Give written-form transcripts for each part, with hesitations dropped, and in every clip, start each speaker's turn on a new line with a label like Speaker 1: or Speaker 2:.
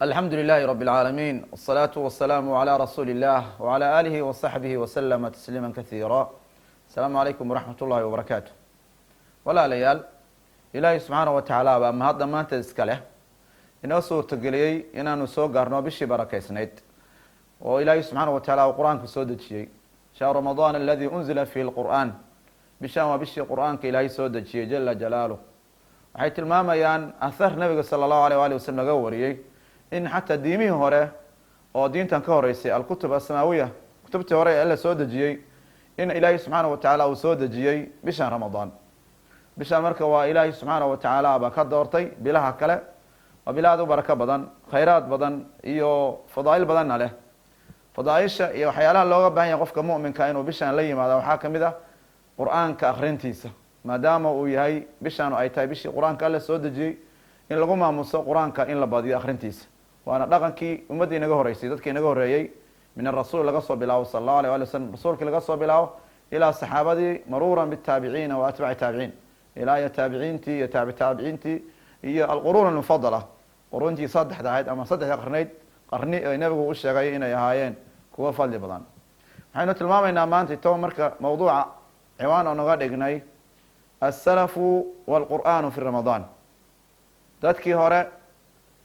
Speaker 1: الحمد لله رب العالمين والصلاة والسلام على رسول الله وعلى آله وصحبه وسلم تسليما كثيرا. السلام عليكم ورحمة الله وبركاته. walaalayaal ilaahay subxaana wa tacaala baa mahadda maanta iska leh inoo suurtageliyey inaanu soo gaarno bishii barakaysnayd oo ilaahay subxaana wa tacaala uu qur-aanka soo dejiyey shahru ramadaan aladii unzila fihi lqur'aan. bishaan waa bishii qur-aanka ilaahay soo dejiyey jala jalaaluh. waxay tilmaamayaan ahar nabiga sala allahu aleyh waali wasalam laga wariyey in xataa diimihii hore oo diintan ka horeysay alkutub asamaawiya, kutubtii hore ee alla soo dejiyey, in ilaahay subxaana wa tacaala uu soo dejiyey bishan ramadaan. bishaan marka waa ilaahay subxaana wa tacaala baa ka doortay bilaha kale. waa bila aad u barako badan, khayraad badan iyo fadaail badanna leh. fadaaisha iyo waxyaalaha looga baahan yahay qofka mu'minka inuu bishaan la yimaado waxaa kamid ah qur-aanka akrintiisa, maadaama uu yahay bishaan ay tahay bishii qur-aanka alla soo dejiyey, in lagu maamuso qur-aanka in la badiyo akrintiisa. waana dhaqankii ummaddii inaga horeysay, dadkii inaga horeeyey min arasuul laga soo bilaabo sala allahu alيh wali wasalam, rasuulkii laga soo bilaabo ilaa saxaabadii maruuran bitaabiciina wa atbaci taabiciin, ilaa iyo taabiciintii iyo taabi taabiciintii iyo alquruun almufadala, quruntii saddexda ahayd ama saddexda qarni ay nabigu u sheegay inay ahaayeen kuwa fadli badan. waxaynu tilmaamaynaa maanta ito marka mawduuca ciwaan oo naga dhignay asalafu walqur'aanu fi ramadaan. dadkii hore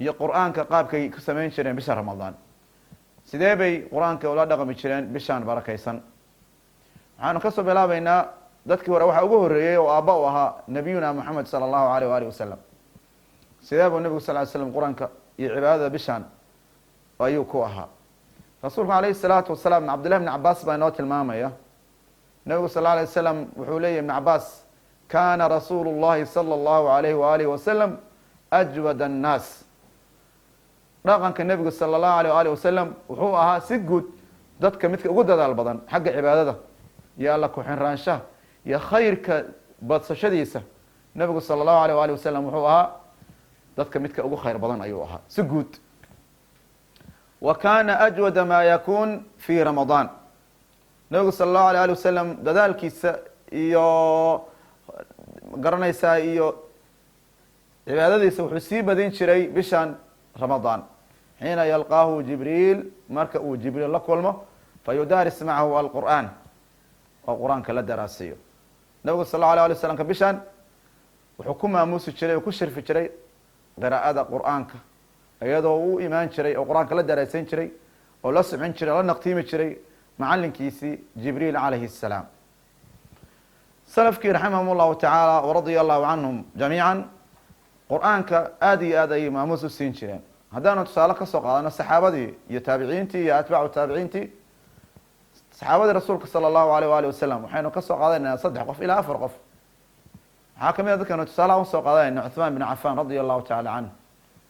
Speaker 1: iyo qur-aanka qaabkay ku samayn jireen bisha ramadaan, sidee bay qur-aanka ula dhaqmi jireen bishaan barakaysan. waxaanu kasoo bilaabeynaa dadkii hore waxaa ugu horeeyey oo aabba u ahaa nabiyuna moxamed sala allahu aleyh waali wasalam. sidee buu nebigu sal ly slam qur-aanka iyo cibaadada bishaan ayuu ku ahaa. rasuulku alayhi salaatu wasalaam cabdillahi bn cabaas baa inoo tilmaamaya. nebigu sal alay wasalam wuxuu leeyahy ibn cabaas, kana rasuulu llahi sala allahu alayhi waalihi wasalam ajwad annaas. dhaqanka nebigu sala allahu aleyh waali wasalam wuxuu ahaa si guud dadka midka ugu dadaal badan xagga cibaadada iyo alla ku-xiraanshaha iyo khayrka badsashadiisa. nebigu sala allahu aleyh waali wasalam wuxuu ahaa dadka midka ugu khayr badan ayuu ahaa si guud. wa kana ajwada ma yakun fi ramadaan. nebigu sala allahu alيh ali wasalam dadaalkiisa iyo garanaysaa iyo cibaadadiisa wuxuu sii badin jiray bishan ramadaan, xiina yalqaahu jibriil, marka uu jibriil la kulmo fayudaaris macahu alqur'aan, oo qur-aanka la daraasiyo. nabigu sal allahu alay ali wasalamka bishan wuxuu ku maamuusi jiray oo ku sharfi jiray qiraa'ada qur-aanka, iyadoo u imaan jiray oo qur-aanka la daraasayn jiray oo la socon jiray, la naqtiimi jiray macalinkiisii jibriil calayhi الsalaam. salafkii raximahum llahu tacaala waradia allahu canhum jamiica qur-aanka aada iyo aad ayay maamuus u siin jireen. haddaanu tusaale kasoo qaadano saxaabadii iyo taabiciintii iyo atbaacu taabiciintii, saxaabadii rasuulka sala allahu aleyh waali wasalam waxaynu kasoo qaadanaynaa 3 qof ilaa 4 qof. waxaa kamid a dadkanu tusaalaha usoo qaadanayna cuthmaan bin cafaan radia allahu tacala canhu.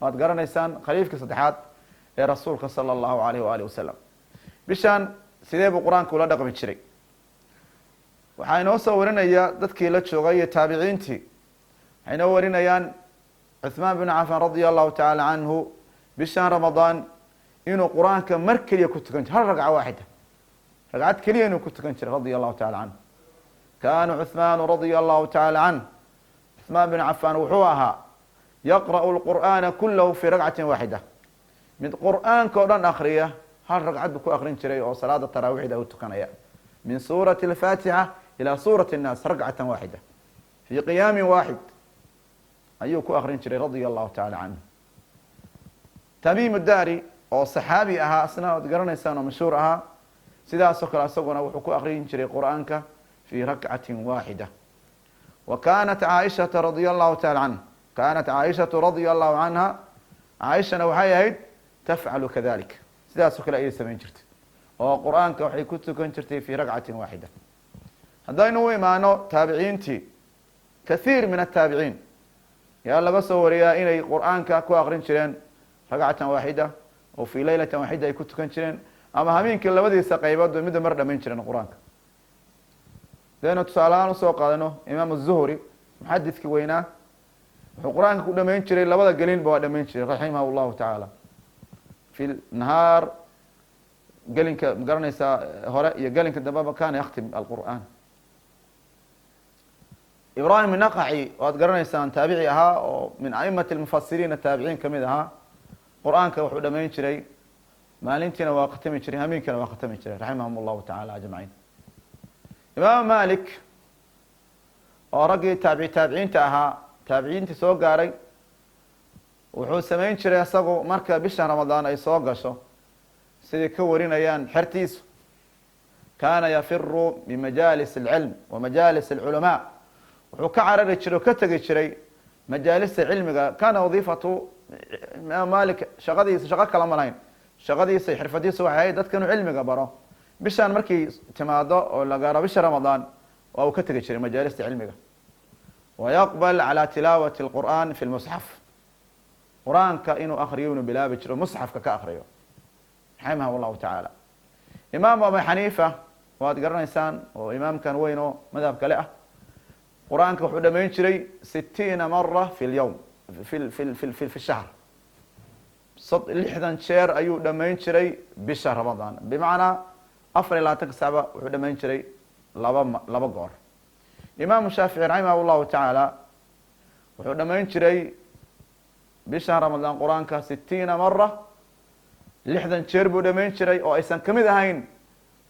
Speaker 1: waad garanaysaan khaliifkii 3aad ee rasuulka sala allahu aleyh waali wasalam. bishaan sidee buu qur-aanka ula dhaqmi jiray? waxaa inoo soo warinaya dadkii la joogay iyo taabiciintii. waxay inoo warinayaan cuthmaan bin cafaan radia allahu tacala canhu bishaan ramadaan inuu qur-aanka mar keliya ku tukan jiray, hal ragca waaxida, ragcad keliya inuu ku tukan jiray radia allahu tacala canhu. kaana cuthmaanu radia allahu tacala canh, cuthmaan bin cafaan wuxuu ahaa yaqra'u lqur'aana kulahu fi ragcatin waaxida, mid qur-aanka oo dhan akriya hal ragcad buu ku akrin jiray oo salaada taraawiixda u tukanaya, min suurati alfaatixa ilaa suurati الnaas ragcatan waaxida fi qiyaamin waaxid ayuu ku akrin jiray radia allahu tacala canhu. tamiim daari oo saxaabi ahaa, asna oad garanaysaan oo mashhuur ahaa, sidaasoo kale isaguna wuxuu ku akrin jiray qur-aanka fi rakcatin waaxida. wa kanat caaishata radia allahu tacala canha, kanat caaishatu radia allahu canha, caaishana waxay ahayd tafcalu kadalik, sidaasoo kale ayay samayn jirtay oo qur-aanka waxay ku tukan jirtay fi ragcatin waaxida. haddaynu u imaano taabiciintii, kathiir min ataabiciin yaa laga soo wariyaa inay qur-aanka ku akrin jireen ragcatan waaxida oo fi leylatan waaxida ay ku tukan jireen, ama habeenkii labadiisa qaybood ba midda mar dhamayn jireen qur-aanka. hadaynu tusaalahaan usoo qaadano imaam الzuhri muxadidkii weynaa, wuxuu qur-aanka ku dhamayn jiray labada gelinba waa dhamayn jiray raximah llahu tacaala. fi nahaar gelinka magaranaysaa hore iyo gelinka dambeba kana yaktim alqur'aan. ibrahim الnaqaci waad garanaysaan taabici ahaa oo min aimati اlmufasiriina taabiciin kamid ahaa. qur-aanka wuxuu dhamayn jiray maalintiina waa khatami jiray, hameenkiina waa khatami jiray raximahum allahu tacala ajmaciin. imaam malik oo raggii taabiciinta ahaa, taabiciintii soo gaaray, wuxuu samayn jiray isagu marka bisha ramadaan ay soo gasho, siday ka warinayaan xertiisu, kaana yafiru min majaalis alcilm wa majaalis alculamaa, wuxuu ka carari jiray oo ka tegi jiray majaalista cilmiga. kaana wadiifatu imaam malik shaqadiisa shaqo kala ma lahayn, shaqadiisa xirfadiisa waxay ahayd dadka inuu cilmiga baro. bishaan markii timaado oo la gaaro bisha ramadaan waa uu ka tegi jiray majaalista cilmiga. wayaqbal calى tilaawati اlqur'an fi lmusxaf, qur-aanka inuu akriyo inuu bilaabi jiro musxafka ka akriyo raximah allahu tacaala. imaam abu xaniifa waad garanaysaan oo imaamkan weyn oo madhab kale ah, qur-aanka wuxuu dhamayn jiray 60 mara fi lyawm fi shahr, 60 jeer ayuu dhamayn jiray bisha ramadaan, bimacnaa 24 sacba wuxuu dhamayn jiray laba goor. imaamu shaafici raximah llahu tacaala wuxuu dhamayn jiray bisha ramadaan qur-aanka 60 mara, 60 jeer buu dhamayn jiray oo aysan kamid ahayn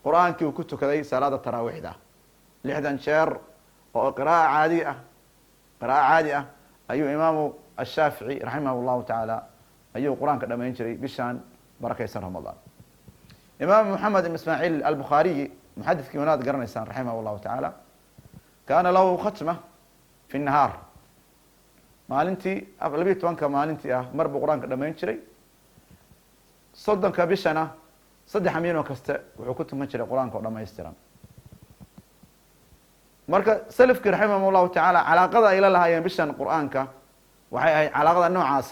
Speaker 1: qur-aankii uu ku tukaday salaada taraawiixda. 60 jeer oo qira'a caadi ah ayuu imaamu ashaafici raximah llahu tacaala ayuu qur-aanka dhamayn jiray bishaan barakaysan ramadaan. imaam moxamed ibn ismaaciil albukhaariyi, muxadidkii wanaad garanaysaan raximah llahu tacaala, kaana lahu khatma fi nahaar, maalintii 12 maalintii ah mar buu qur-aanka dhamayn jiray. 30 bishana 3 hameenoo kasta wuxuu ku tukan jiray qur-aanka oo dhamaystiran. marka salafkii raximahum llahu tacaala calaaqada ay la lahaayeen bishan qur-aanka waxay ahayd calaaqada noocaas.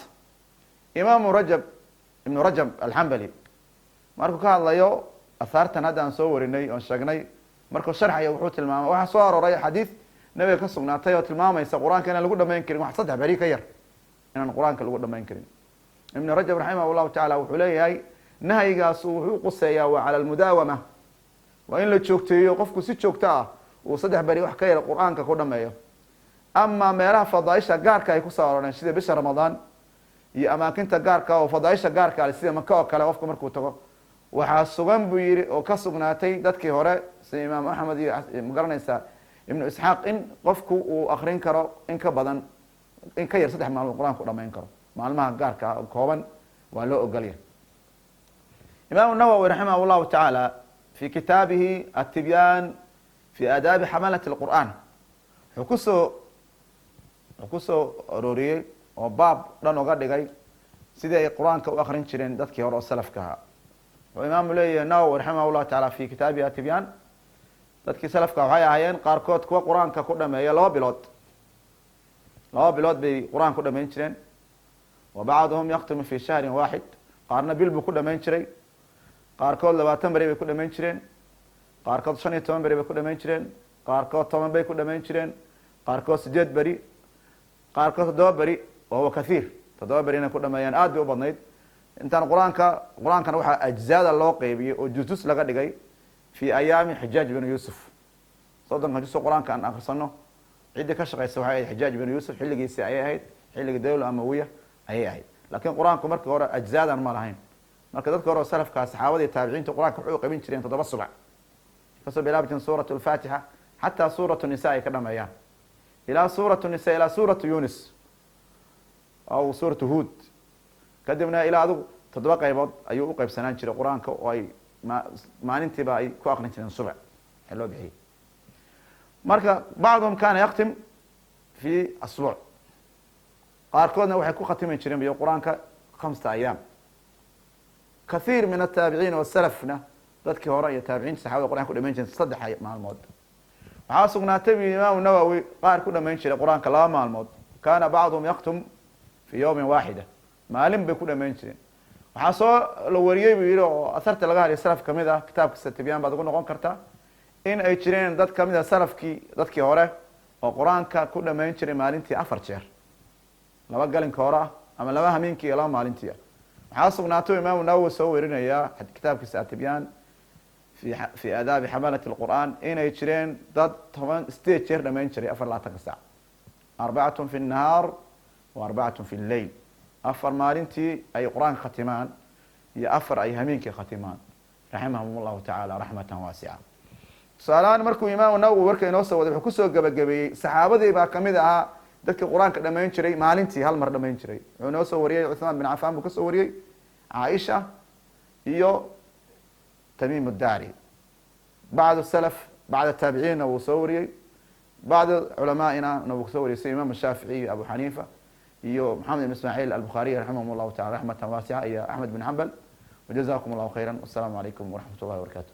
Speaker 1: imaamu ibnu rajab alxambali markuu ka hadlayo ahaartan hadda aan soo warinay oon sheegnay, markuu sharxaya wuxuu tilmaamay waxaa soo arooray xadiid nabiga ka sugnaatay oo tilmaamaysa qur-aanka inaan lagu dhamayn karin wax 3 beri ka yar, inaan qur-aanka lagu dhamayn karin. ibnu rajab raximah llahu tacaala wuxuu leeyahay nahyigaas wuxuu quseeyaa waa cala almudaawama, waa in la joogteeyo, qofku si joogto ah uu 3 beri wax ka yar qur-aanka ku dhameeyo. ama meelaha fadaaisha gaarka ay kusoo arooreen sida bisha ramadaan iyo amaakinta gaarka oo fadaaisha gaarka ale sida maka oo kale, qofka markuu tago waxaa sugan buu yihi oo ka sugnaatay dadkii hore sida imaam axmed iyo magaranaysaa ibnu isxaaq in qofku uu akrin karo in ka badan, in ka yar 3 maalmood qur-aanka u dhamayn karo. maalmaha gaarka kooban waa loo ogolya. imaamu nawowi raximah llahu tacaala fi kitaabihi atibyan fi aadaabi xamalati اlqur'an wuxuu kusoo arooriyey oo baab dhan oga dhigay sidii ay qur-aanka u akrin jireen dadkii hore oo salafka ahaa. wuxuu imaamu leeyahay nawowi raximah llahu taala fi kitaabihi atibyan, dadkii salafka waxay ahaayeen qaarkood kuwa qur-aanka ku dhameeya 2 bilood bay qur-aanka ku dhamayn jireen. wa bacduhum yaktimu fi shahrin waaxid, qaarna bil buu ku dhamayn jiray, qaarkood 20 beri bay ku dhamayn jireen, qaarkood 15 beri bay ku dhamayn jireen, qaarkood 10 bay ku dhamayn jireen, qaarkood 8 beri, qaarkood 7 beri. wahuwa kathiir, 7 beri inay ku dhameeyaan aad bay u badnayd. intaan qur-aankana waxaa ajzaada loo qeybiyey oo jusjus laga dhigay fi ayaami xijaaj binu yuusuf. 30 juz oo qur-aanka aan akrisano ciddii ka shaqeysa waxay ahayd xijaaj binu yuusuf, xilligiisi ayay ahayd, xilligii dawla amawiya ayay ahayd. laakiin qur-aanku markii hore ajzaadan ma lahayn. marka dadka hore oo salafkaa saxaabadii taabiciinta qur-aanka waxay u qaybin jireen 7 subac, kasoo bilaabi jireen suurat lfaatixa xataa suurat nisa ay ka dhameeyaan, ilaa suurat nisa ilaa suuratu yunis aw suuratu huud, kadibna ilaa adigu 7 qaybood ayuu u qaybsanaan jiray qur-aanka oo ay maalintiiba ay ku akrin jireen subac ee loo bixiyey. marka bacduhum kaana yaktim fi asbuuc, qaarkoodna waxay ku khatimi jireen biyo qur-aanka 5 ayaam. kathiir min ataabiciin wasalafna dadkii hore iyo taabiciinta saxabada qur-anka ku dhamayn jireen 3 maalmood. waxaa sugnaatay bu imaamu nawowi qaar ku dhamayn jiray qur-aanka 2 maalmood. kaana bacduhum yaktum fi yawmin waaxida, maalin bay ku dhamayn jireen. waxaa soo la wariyey buu yihi oo asarta laga hariya salaf kamid ah, kitaabkiisa tibyaan baad ugu noqon kartaa, in ay jireen dad kamid a salafkii dadkii hore oo qur-aanka ku dhamayn jiray maalintii 4 jeer, 2 galinka hore ah ama 2 hameenkii iyo 2 maalintii ah. waxaa sugnaato imaamu nawowi soo werinayaa kitaabkiisa atibyaan fi aadaabi xamalati اlqur'an inay jireen dad 8 jeer dhamayn jiray 24 saac, 4 fi الnahaar wa 4 fi اleyl, afar maalintii ay qur-aanka khatimaan iyo afar ay hameenkii khatimaan raximahum allahu tacaala raxmatan waasica. tusaalahaan markuu imaamu nawowi warka inoo soo waday wuxuu kusoo gabagabeeyey saxaabadii baa kamid ahaa dadka qur-aanka dhamayn jiray maalintii hal mar dhamayn jiray. wuxuu inoo soo wariyey cuthmaan bin cafaan buu kasoo wariyey, caaisha iyo tamiim daari. bacd salaf bacda taabiciinna wuu soo wariyey, bacd culamaaina na wuu soo wariyey sida imaam shaafici iyo abu xaniifa iyo maxamed ibn ismaaciil albukhaariy raximahum allahu taala raxmatan waasica iyo axmed bin xambal. wajazakum allahu khayra. wasalaamu calaykum waraxmat ullahi wabarakatu.